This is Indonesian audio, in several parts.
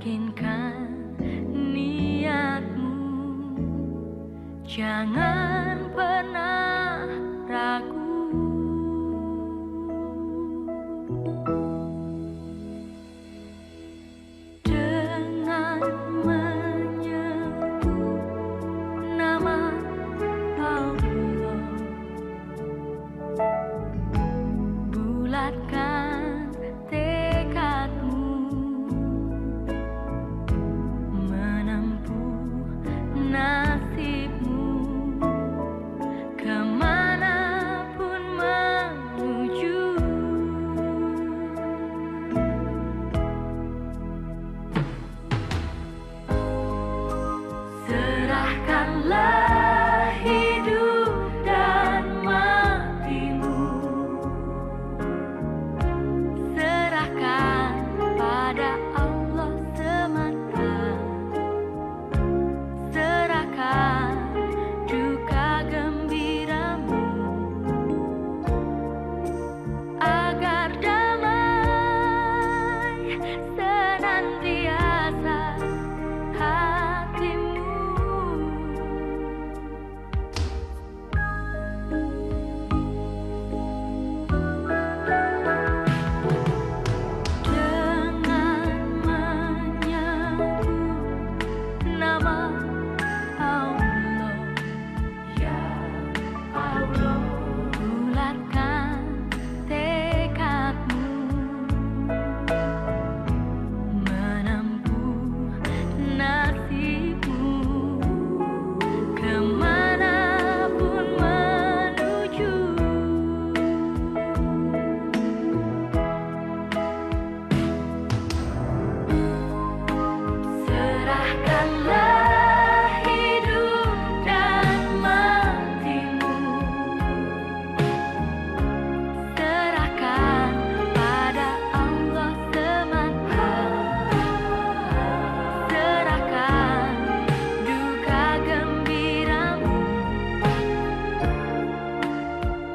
yakinkan niatmu, jangan pernah ragu. Dengan menyebut nama Allah, bulatkan tekadmu menempuh nasibmu, kemanapun menuju. Serahkanlah hidup dan matimu, serahkan pada Allah semata, serahkan duka gembiramu, agar damai senantiasa hatimu. Dengan menyebut nama Allah, ya Allah, bulatkan tekadmu menempuh nasibmu, kemanapun menuju. Serahkanlah hidup dan matimu, serahkan pada Allah semata, serahkan duka gembiramu,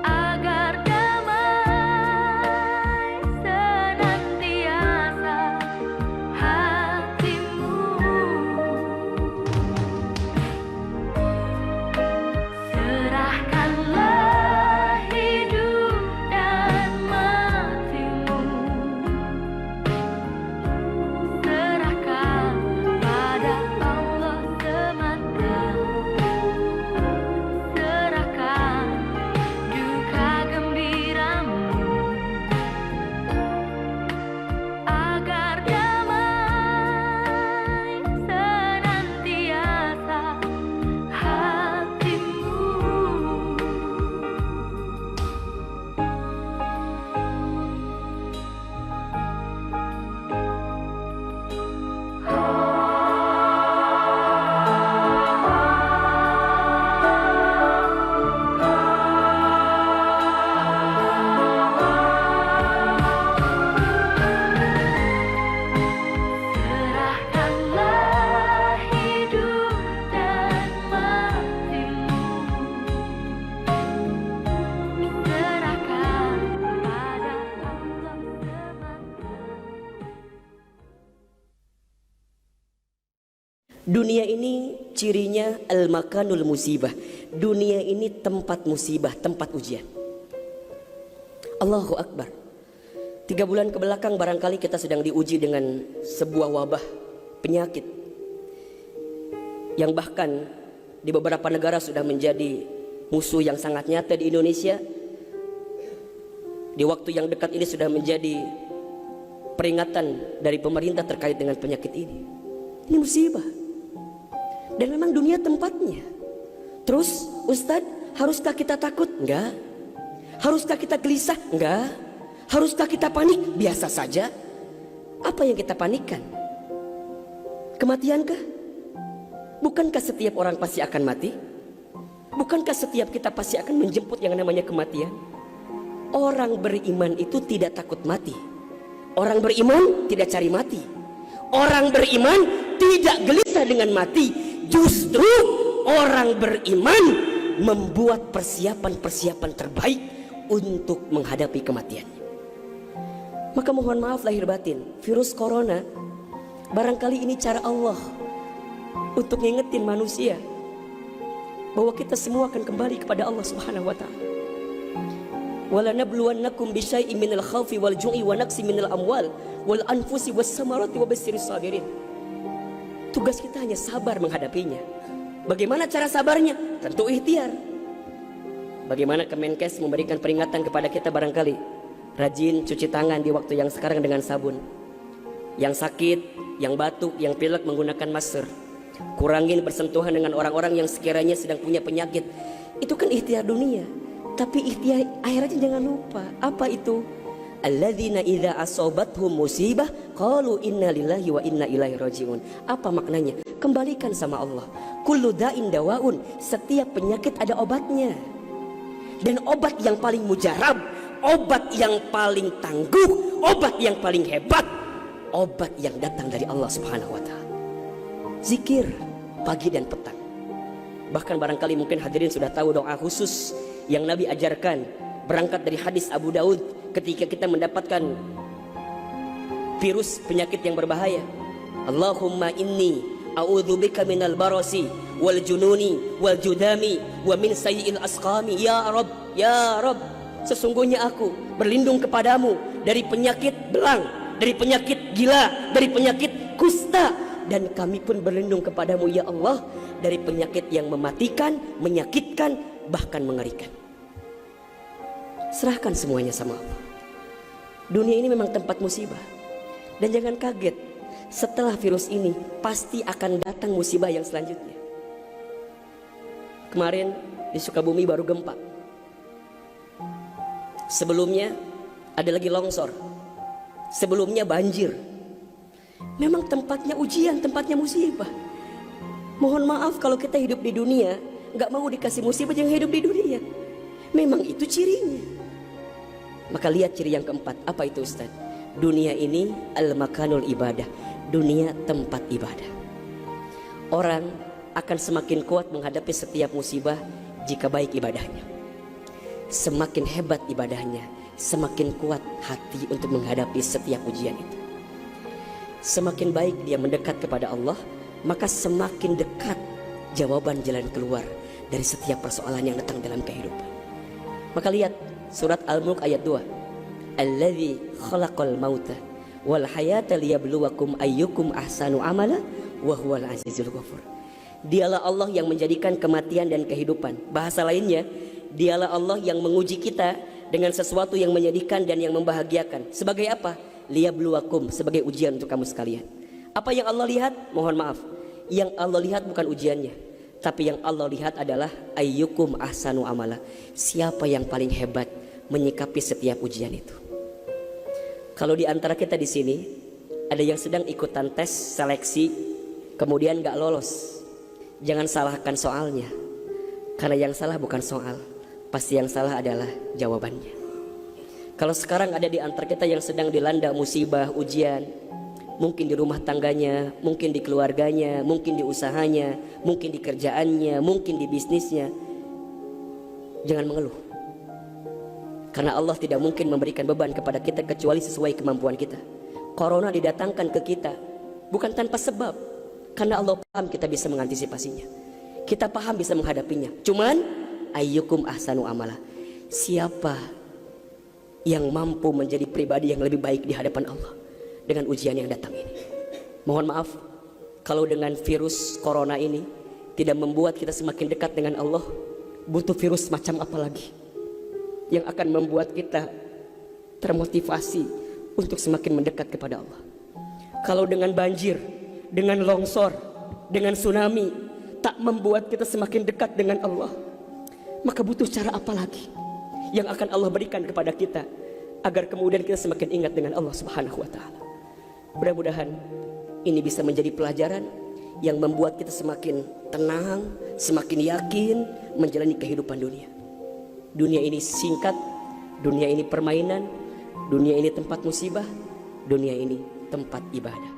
agar damai senantiasa hatimu. Serahkanlah hidup dan matimu, serahkan pada Allah semata, serahkan duka gembiramu, agar damai senantiasa hatimu. Serahkanlah hidup dan matimu, serahkan pada Allah semata. Dunia ini cirinya al-makanul musibah. Dunia ini tempat musibah, tempat ujian. Allahu Akbar. 3 bulan kebelakang barangkali kita sedang diuji dengan sebuah wabah penyakit yang bahkan di beberapa negara sudah menjadi musuh yang sangat nyata. Di Indonesia di waktu yang dekat ini sudah menjadi peringatan dari pemerintah terkait dengan penyakit ini. Ini musibah. Dan memang dunia tempatnya. Terus Ustadz, haruskah kita takut? Enggak. Haruskah kita gelisah? Enggak. Haruskah kita panik? Biasa saja. Apa yang kita panikkan? Kematiankah? Bukankah setiap orang pasti akan mati? Bukankah setiap kita pasti akan menjemput yang namanya kematian? Orang beriman itu tidak takut mati. Orang beriman tidak cari mati. Orang beriman tidak gelisah dengan mati. Justru orang beriman membuat persiapan-persiapan terbaik untuk menghadapi kematian. Maka mohon maaf lahir batin, virus corona Barangkali ini cara Allah untuk ngingetin manusia bahwa kita semua akan kembali kepada Allah Subhanahu wa taala. Wala nabluwannakum bisyai'in minal khaufi wal ju'i wa naqsi minal amwal wal anfusi was samarati wa basyyiris sabirin. Tugas kita hanya sabar menghadapinya. Bagaimana cara sabarnya? Tentu ikhtiar. Bagaimana Kemenkes memberikan peringatan kepada kita barangkali? Rajin cuci tangan di waktu yang sekarang dengan sabun. Yang sakit, yang batuk, yang pilek menggunakan masker. Kurangin bersentuhan dengan orang-orang yang sekiranya sedang punya penyakit. Itu kan ikhtiar dunia. Tapi ikhtiar akhiratnya jangan lupa. Apa itu? Alladzina idza asobathum musibah qalu inna lillahi wa inna ilaihi rajiun. Apa maknanya? Kembalikan sama Allah. Kullu da'in dawaun. Setiap penyakit ada obatnya. Dan obat yang paling mujarab, obat yang paling tangguh, obat yang paling hebat, obat yang datang dari Allah Subhanahu wa taala. Zikir pagi dan petang. Bahkan barangkali mungkin hadirin sudah tahu doa khusus yang Nabi ajarkan, berangkat dari hadis Abu Daud ketika kita mendapatkan virus penyakit yang berbahaya. Allahumma inni a'udzubika minal barasi wal jununi wal judami wa min sayyi'il asqami. Ya Rabb, sesungguhnya aku berlindung kepadamu dari penyakit belang, dari penyakit gila, dari penyakit kusta, dan kami pun berlindung kepadamu ya Allah dari penyakit yang mematikan, menyakitkan, bahkan mengerikan. Serahkan semuanya sama Allah. Dunia ini memang tempat musibah. Dan jangan kaget, setelah virus ini pasti akan datang musibah yang selanjutnya. Kemarin di Sukabumi baru gempa. Sebelumnya ada lagi longsor. Sebelumnya banjir. Memang tempatnya ujian, tempatnya musibah. Mohon maaf kalau kita hidup di dunia gak mau dikasih musibah, jangan hidup di dunia. Memang itu cirinya. Maka lihat ciri yang keempat. Apa itu Ustaz? Dunia ini al-makanul ibadah. Dunia tempat ibadah. Orang akan semakin kuat menghadapi setiap musibah jika baik ibadahnya. Semakin hebat ibadahnya, semakin kuat hati untuk menghadapi setiap ujian itu. Semakin baik dia mendekat kepada Allah, maka semakin dekat jawaban jalan keluar dari setiap persoalan yang datang dalam kehidupan. Maka lihat surat Al-Mulk ayat 2. Alladzi khalaqal mauta wal hayata liyabluwakum ayyukum ahsanu amala wa huwal azizul ghafur. Dialah Allah yang menjadikan kematian dan kehidupan. Bahasa lainnya, dialah Allah yang menguji kita dengan sesuatu yang menyedihkan dan yang membahagiakan. Sebagai apa? Liyabluwakum, sebagai ujian untuk kamu sekalian. Apa yang Allah lihat? Mohon maaf, yang Allah lihat bukan ujiannya, tapi yang Allah lihat adalah ayyukum ahsanu amala. Siapa yang paling hebat menyikapi setiap ujian itu. Kalau di antara kita di sini ada yang sedang ikutan tes seleksi kemudian gak lolos, jangan salahkan soalnya. Karena yang salah bukan soal, pasti yang salah adalah jawabannya. Kalau sekarang ada di antara kita yang sedang dilanda musibah, ujian, mungkin di rumah tangganya, mungkin di keluarganya, mungkin di usahanya, mungkin di kerjaannya, mungkin di bisnisnya, jangan mengeluh. Karena Allah tidak mungkin memberikan beban kepada kita kecuali sesuai kemampuan kita. Corona didatangkan ke kita bukan tanpa sebab, karena Allah paham kita bisa mengantisipasinya. Kita paham bisa menghadapinya. Cuman ayyukum ahsanu amala. Siapa yang mampu menjadi pribadi yang lebih baik di hadapan Allah dengan ujian yang datang ini. Mohon maaf kalau dengan virus corona ini tidak membuat kita semakin dekat dengan Allah. Butuh virus macam apa lagi yang akan membuat kita termotivasi untuk semakin mendekat kepada Allah? Kalau dengan banjir, dengan longsor, dengan tsunami tak membuat kita semakin dekat dengan Allah, maka butuh cara apa lagi yang akan Allah berikan kepada kita agar kemudian kita semakin ingat dengan Allah Subhanahu wa taala. Mudah-mudahan ini bisa menjadi pelajaran yang membuat kita semakin tenang, semakin yakin menjalani kehidupan dunia. Dunia ini singkat, dunia ini permainan, dunia ini tempat musibah, dunia ini tempat ibadah.